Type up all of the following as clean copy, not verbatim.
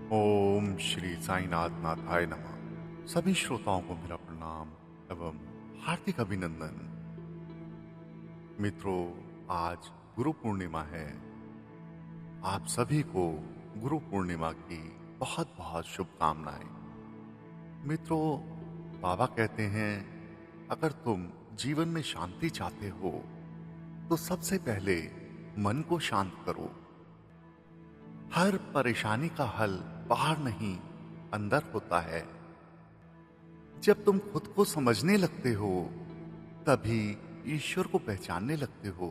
ओम श्री साईनाथ नाथाय नमः। सभी श्रोताओं को मेरा प्रणाम एवं हार्दिक अभिनंदन। मित्रों, आज गुरु पूर्णिमा है। आप सभी को गुरु पूर्णिमा की बहुत बहुत शुभकामनाएं। मित्रों, बाबा कहते हैं, अगर तुम जीवन में शांति चाहते हो तो सबसे पहले मन को शांत करो। हर परेशानी का हल बाहर नहीं, अंदर होता है। जब तुम खुद को समझने लगते हो तभी ईश्वर को पहचानने लगते हो।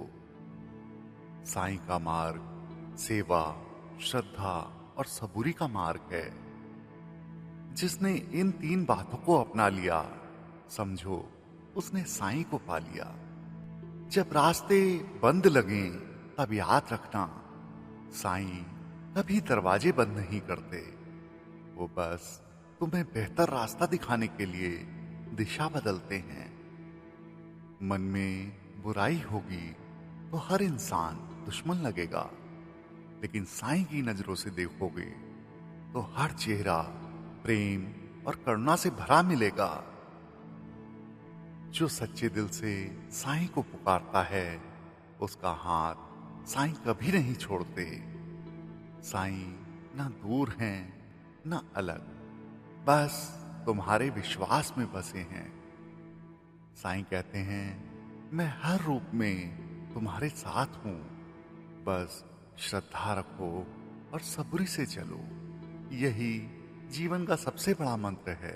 साईं का मार्ग सेवा, श्रद्धा और सबूरी का मार्ग है। जिसने इन तीन बातों को अपना लिया, समझो उसने साईं को पा लिया। जब रास्ते बंद लगें तब याद रखना, साईं कभी दरवाजे बंद नहीं करते। वो बस तुम्हें बेहतर रास्ता दिखाने के लिए दिशा बदलते हैं। मन में बुराई होगी तो हर इंसान दुश्मन लगेगा, लेकिन साईं की नजरों से देखोगे तो हर चेहरा प्रेम और करुणा से भरा मिलेगा। जो सच्चे दिल से साईं को पुकारता है, उसका हाथ साईं कभी नहीं छोड़ते। साईं ना दूर हैं ना अलग, बस तुम्हारे विश्वास में बसे हैं। साईं कहते हैं, मैं हर रूप में तुम्हारे साथ हूं, बस श्रद्धा रखो और सबूरी से चलो। यही जीवन का सबसे बड़ा मंत्र है।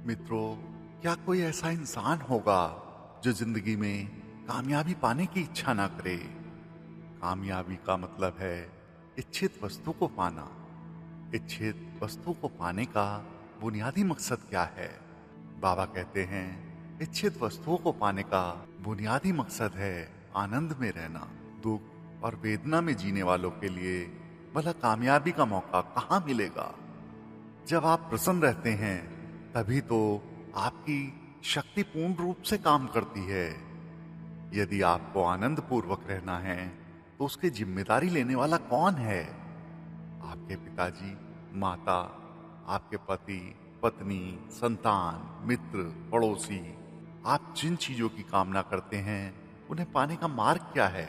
मित्रों, क्या कोई ऐसा इंसान होगा जो जिंदगी में कामयाबी पाने की इच्छा ना करे? कामयाबी का मतलब है इच्छित वस्तु को पाना। इच्छित वस्तु को पाने का बुनियादी मकसद क्या है? बाबा कहते हैं, इच्छित वस्तुओं को पाने का बुनियादी मकसद है आनंद में रहना। दुख और वेदना में जीने वालों के लिए भला कामयाबी का मौका कहाँ मिलेगा? जब आप प्रसन्न रहते हैं तभी तो आपकी शक्ति पूर्ण रूप से काम करती है। यदि आपको आनंद पूर्वक रहना है तो उसकी जिम्मेदारी लेने वाला कौन है? आपके पिताजी, माता, आपके पति, पत्नी, संतान, मित्र, पड़ोसी। आप जिन चीजों की कामना करते हैं उन्हें पाने का मार्ग क्या है?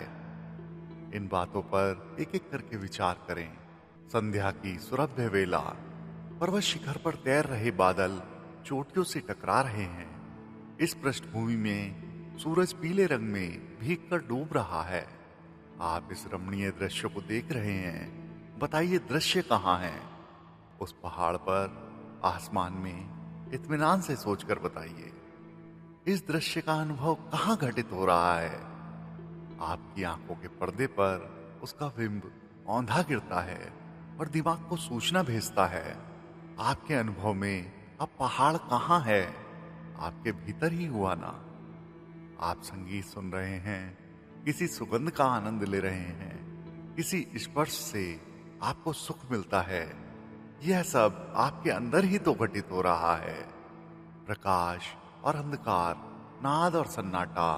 इन बातों पर एक एक करके विचार करें। संध्या की सुरभ्य वेला, पर्वत शिखर पर तैर रहे बादल चोटियों से टकरा रहे हैं। इस पृष्ठभूमि में सूरज पीले रंग में भीग कर डूब रहा है। आप इस रमणीय दृश्य को देख रहे हैं। बताइए, दृश्य कहाँ है? उस पहाड़ पर, आसमान में? इत्मीनान से सोचकर बताइए, इस दृश्य का अनुभव कहाँ घटित हो रहा है? आपकी आंखों के पर्दे पर उसका बिंब औंधा गिरता है और दिमाग को सूचना भेजता है। आपके अनुभव में अब पहाड़ कहाँ है? आपके भीतर ही हुआ ना। आप संगीत सुन रहे हैं, किसी सुगंध का आनंद ले रहे हैं, किसी स्पर्श से आपको सुख मिलता है। यह सब आपके अंदर ही तो घटित हो रहा है। प्रकाश और अंधकार, नाद और सन्नाटा,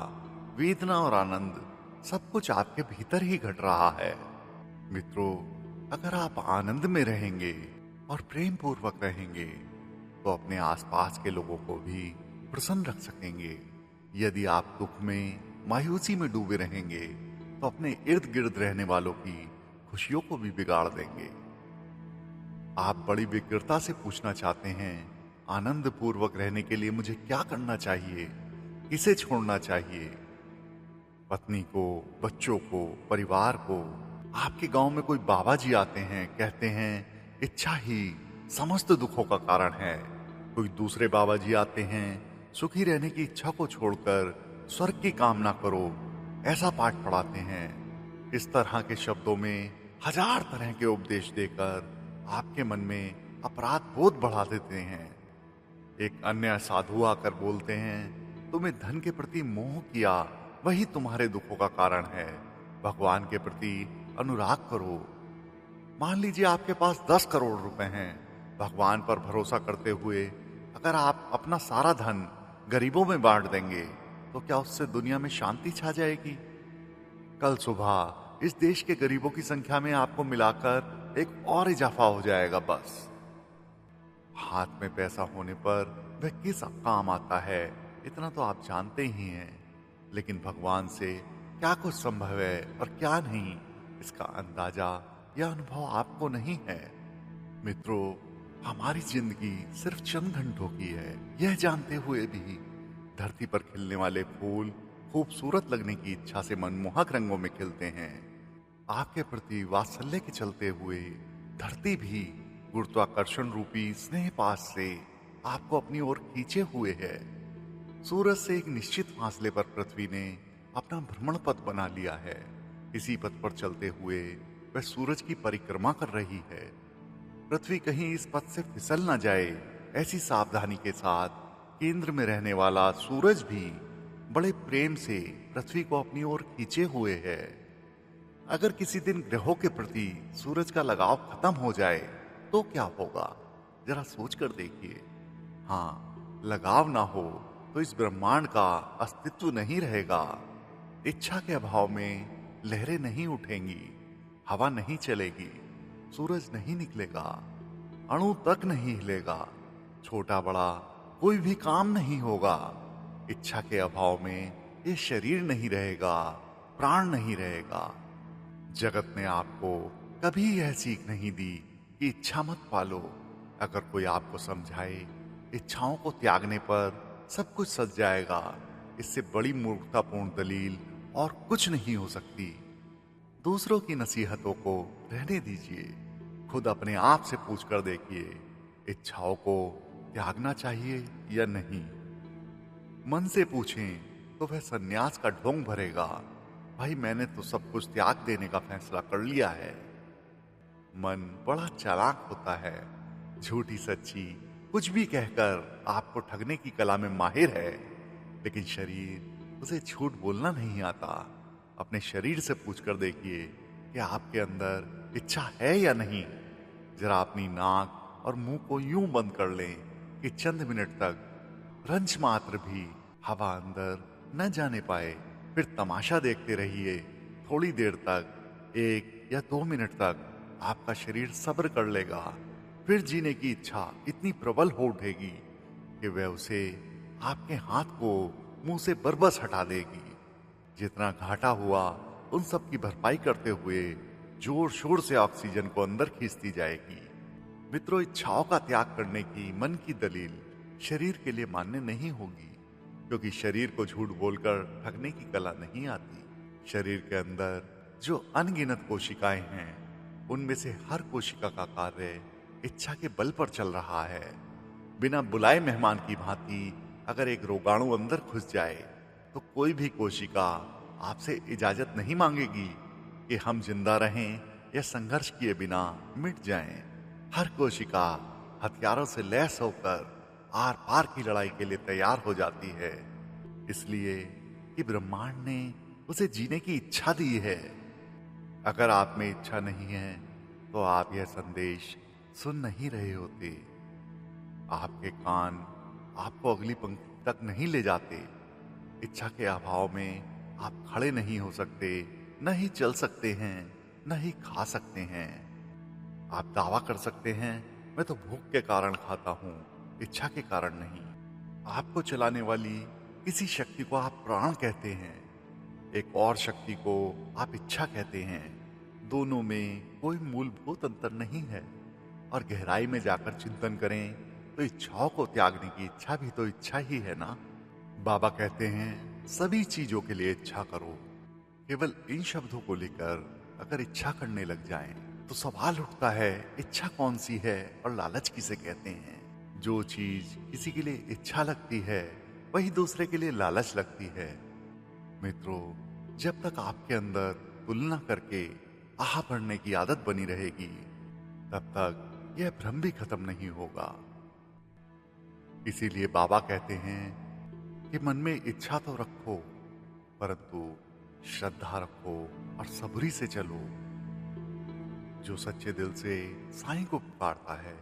वेदना और आनंद, सब कुछ आपके भीतर ही घट रहा है। मित्रों, अगर आप आनंद में रहेंगे और प्रेम पूर्वक रहेंगे तो अपने आसपास के लोगों को भी प्रसन्न रख सकेंगे। यदि आप दुख में, मायूसी में डूबे रहेंगे तो अपने इर्द गिर्द रहने वालों की खुशियों को भी बिगाड़ देंगे। आप बड़ी व्यग्रता से पूछना चाहते हैं, आनंद पूर्वक रहने के लिए मुझे क्या करना चाहिए, किसे छोड़ना चाहिए? पत्नी को, बच्चों को, परिवार को। आपके गांव में कोई बाबा जी आते हैं, कहते हैं इच्छा ही समस्त दुखों का कारण है। कोई दूसरे बाबा जी आते हैं, सुखी रहने की इच्छा को छोड़कर स्वर्ग की कामना करो, ऐसा पाठ पढ़ाते हैं। इस तरह के शब्दों में हजार तरह के उपदेश देकर आपके मन में अपराध बोध बढ़ा देते हैं। एक अन्य साधु आकर बोलते हैं, तुम्हें धन के प्रति मोह किया, वही तुम्हारे दुखों का कारण है। भगवान के प्रति अनुराग करो। मान लीजिए आपके पास 10 करोड़ रुपए हैं। भगवान पर भरोसा करते हुए अगर आप अपना सारा धन गरीबों में बांट देंगे तो क्या उससे दुनिया में शांति छा जाएगी? कल सुबह इस देश के गरीबों की संख्या में आपको मिलाकर एक और इजाफा हो जाएगा बस। हाथ में पैसा होने पर वह किस काम आता है, इतना तो आप जानते ही हैं। लेकिन भगवान से क्या कुछ संभव है और क्या नहीं, इसका अंदाजा या अनुभव आपको नहीं है। मित्रों, हमारी जिंदगी सिर्फ चंद घंटों की है, यह जानते हुए भी धरती पर खिलने वाले फूल खूबसूरत लगने की इच्छा से मनमोहक रंगों में खिलते हैं। आपके प्रति वात्सल्य के चलते हुए धरती भी गुरुत्वाकर्षण रूपी स्नेह पाश से आपको अपनी ओर खींचे हुए है। सूरज से एक निश्चित फासले पर पृथ्वी ने अपना भ्रमण पथ बना लिया है। इसी पथ पर चलते हुए वह सूरज की परिक्रमा कर रही है। पृथ्वी कहीं इस पथ से फिसल न जाए, ऐसी सावधानी के साथ केंद्र में रहने वाला सूरज भी बड़े प्रेम से पृथ्वी को अपनी ओर खींचे हुए है। अगर किसी दिन ग्रहों के प्रति सूरज का लगाव खत्म हो जाए तो क्या होगा, जरा सोच कर देखिए। हाँ, लगाव ना हो तो इस ब्रह्मांड का अस्तित्व नहीं रहेगा। इच्छा के अभाव में लहरें नहीं उठेंगी, हवा नहीं चलेगी, सूरज नहीं निकलेगा, अणु तक नहीं हिलेगा, छोटा बड़ा कोई भी काम नहीं होगा। इच्छा के अभाव में ये शरीर नहीं रहेगा, प्राण नहीं रहेगा। जगत ने आपको कभी यह सीख नहीं दी कि इच्छा मत पालो। अगर कोई आपको समझाए इच्छाओं को त्यागने पर सब कुछ सज जाएगा, इससे बड़ी मूर्खतापूर्ण दलील और कुछ नहीं हो सकती। दूसरों की नसीहतों को रहने दीजिए, खुद अपने आप से पूछ कर देखिए, इच्छाओं को त्यागना चाहिए या नहीं। मन से पूछें तो वह सन्यास का ढोंग भरेगा, भाई मैंने तो सब कुछ त्याग देने का फैसला कर लिया है। मन बड़ा चालाक होता है, झूठी सच्ची कुछ भी कहकर आपको ठगने की कला में माहिर है। लेकिन शरीर, उसे झूठ बोलना नहीं आता। अपने शरीर से पूछकर देखिए कि आपके अंदर इच्छा है या नहीं। जरा अपनी नाक और मुंह को यूं बंद कर लें कि चंद मिनट तक रंच मात्र भी हवा अंदर न जाने पाए। फिर तमाशा देखते रहिए। थोड़ी देर तक, 1 या 2 मिनट तक आपका शरीर सब्र कर लेगा। फिर जीने की इच्छा इतनी प्रबल हो उठेगी कि वह उसे आपके हाथ को मुंह से बरबस हटा देगी। जितना घाटा हुआ उन सब की भरपाई करते हुए जोर शोर से ऑक्सीजन को अंदर खींचती जाएगी। मित्रों, इच्छाओं का त्याग करने की मन की दलील शरीर के लिए मान्य नहीं होगी, क्योंकि शरीर को झूठ बोलकर ठगने की कला नहीं आती। शरीर के अंदर जो अनगिनत कोशिकाएं हैं, उनमें से हर कोशिका का कार्य इच्छा के बल पर चल रहा है। बिना बुलाए मेहमान की भांति अगर एक रोगाणु अंदर घुस जाए तो कोई भी कोशिका आपसे इजाजत नहीं मांगेगी कि हम जिंदा रहें या संघर्ष किए बिना मिट जाएं। हर कोशिका हथियारों से लैस होकर आर पार की लड़ाई के लिए तैयार हो जाती है, इसलिए कि ब्रह्मांड ने उसे जीने की इच्छा दी है। अगर आप में इच्छा नहीं है तो आप यह संदेश सुन नहीं रहे होते। आपके कान आपको अगली पंक्ति तक नहीं ले जाते। इच्छा के अभाव में आप खड़े नहीं हो सकते, न ही चल सकते हैं, न ही खा सकते हैं। आप दावा कर सकते हैं, मैं तो भूख के कारण खाता हूं, इच्छा के कारण नहीं। आपको चलाने वाली किसी शक्ति को आप प्राण कहते हैं, एक और शक्ति को आप इच्छा कहते हैं। दोनों में कोई मूलभूत अंतर नहीं है। और गहराई में जाकर चिंतन करें तो इच्छाओं को त्यागने की इच्छा भी तो इच्छा ही है ना। बाबा कहते हैं, सभी चीजों के लिए इच्छा करो। केवल इन शब्दों को लेकर अगर इच्छा करने लग जाएं, तो सवाल उठता है, इच्छा कौन सी है और लालच किसे कहते हैं। जो चीज किसी के लिए इच्छा लगती है, वही दूसरे के लिए लालच लगती है। मित्रों, जब तक आपके अंदर तुलना करके आह भरने की आदत बनी रहेगी, तब तक यह भ्रम भी खत्म नहीं होगा। इसीलिए बाबा कहते हैं कि मन में इच्छा तो रखो, परंतु श्रद्धा रखो और सबरी से चलो। जो सच्चे दिल से साईं को पुकारता है,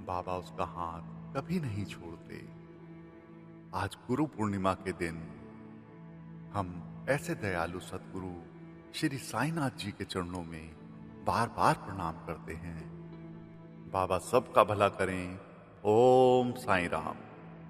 बाबा उसका हाथ कभी नहीं छोड़ते। आज गुरु पूर्णिमा के दिन हम ऐसे दयालु सद्गुरु श्री साईनाथ जी के चरणों में बार बार प्रणाम करते हैं। बाबा सबका भला करें। ओम साईं राम।